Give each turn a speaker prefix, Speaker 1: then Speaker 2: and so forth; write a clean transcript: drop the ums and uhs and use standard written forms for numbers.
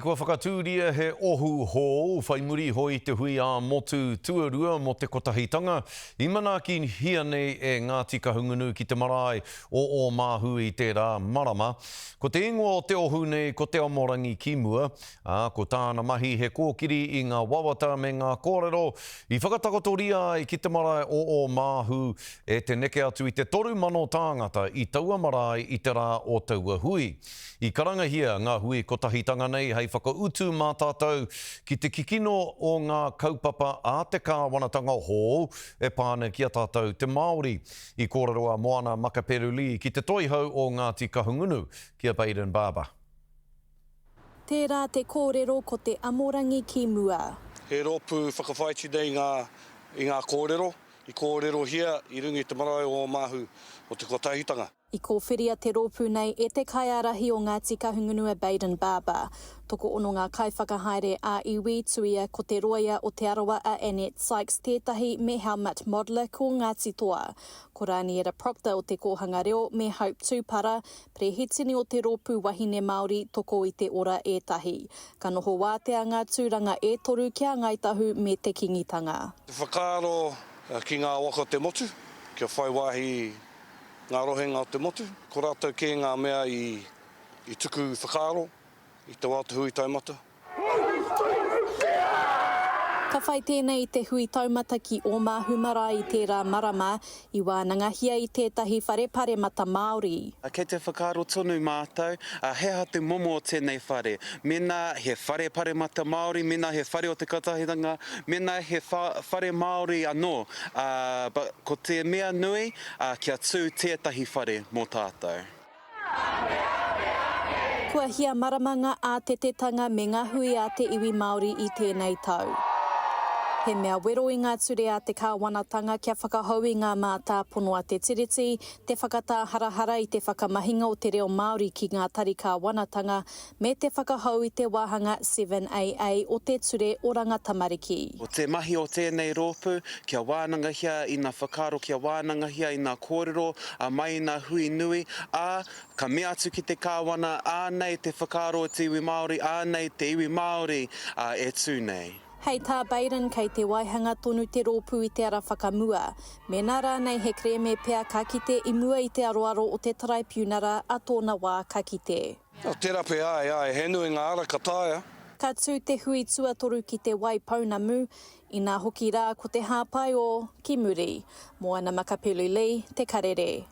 Speaker 1: Kua whakatūria he ohu hō, whai muri hoi te hui a motu tuarua mo te kotahitanga. I mana ki hia nei e Ngāti Kahungunu ki te marae o Māhu i tērā marama. Ko te ingoa o te ohu nei ko te Aomarangi ki mua, ko tāna mahi he kōkiri i ngā wawata me ngā kōrero. I whakatakotoria ai ki te marae o Māhu e te neke atu i te 3,000 tāngata i taua marae i te rā o taua hui. I karangahia ngā hui kotahitanga nei hei whakautu mā tātou ki te kikino o ngā kaupapa a te kāwanatanga hō e pāne ki a tātou te Māori. I kōrero a Moana Makaperuli ki te toihau o Ngāti Kahungunu ki a Baden Barber.
Speaker 2: Tērā te kōrero ko te Aomarangi ki mua.
Speaker 3: He rōpū whakawhaiti nei i ngā kōrero. I kōrero hia i rungi te marae o Māhu o te kotahitanga.
Speaker 2: I kōwhiria te rōpū nei e te kaiarahi o Ngāti Kahungunu a Baden Barber. Toko ono ngā kaiwhakahaere a iwi tuia ko te roia o te arawa a Annette Sykes tētahi me helmet modeler ko Ngāti Toa. Ko Raniera Proctor o te kōhanga reo me Hope Tupara, prehitini o te rōpū wahine Māori toko i te ora ētahi. Ka noho wātea ngā tūranga e toru kia ngaitahu me te kingitanga.
Speaker 3: Te whakaaro ki ngā waka te motu, kia whai wahi ngā rohenga o te motu. Ko rātou kē ngā mea i tuku whakaaro, i te wā te hui taumata.
Speaker 2: Ka whai tēnei te hui taumata ki o Māhu marae i tērā marama i wānangahia i tētahi wharepare mata Māori.
Speaker 4: Kei te whakaaro tonu mātou, he te momo o tēnei whare. Mena he wharepare mata Māori, mena he whare o te katahitanga, mena he whare Māori anō. Ko te mea nui, kia tū tētahi whare mō tātou.
Speaker 2: Kua hia maramanga a te tetanga me ngā hui a te iwi Māori i tēnei tau. He mea wero i ngā ture a te kāwanatanga kia whakahau i ngā mātā pono a te tiriti, te whakatā harahara i te whakamahinga o te reo Māori ki ngā tari kāwanatanga, me te whakahau i te wāhanga 7AA o te ture Oranga Tamariki.
Speaker 4: O te mahi o tēnei rōpū, kia wānangahia i ngā whakaaro, kia wānangahia i ngā kōrero, mai i ngā hui nui, ka mea atu ki te kāwana, ānei te whakaaro o te iwi Māori, ānei te iwi Māori e tū nei.
Speaker 2: Hei tā Baden kei te waihanga tonu te rōpū i te ara whakamua. Me nā rānei he kreme pea ka kite i mua i te aroaro o te tribunara a tōna wā ka kite.
Speaker 3: Tērā pea he nui ngā ara kataia.
Speaker 2: Ka tū te hui tuatoru ki te wai paunamu, i nā hoki rā ko te hāpai o Ki Muri. Moana Makaperuli, te karere.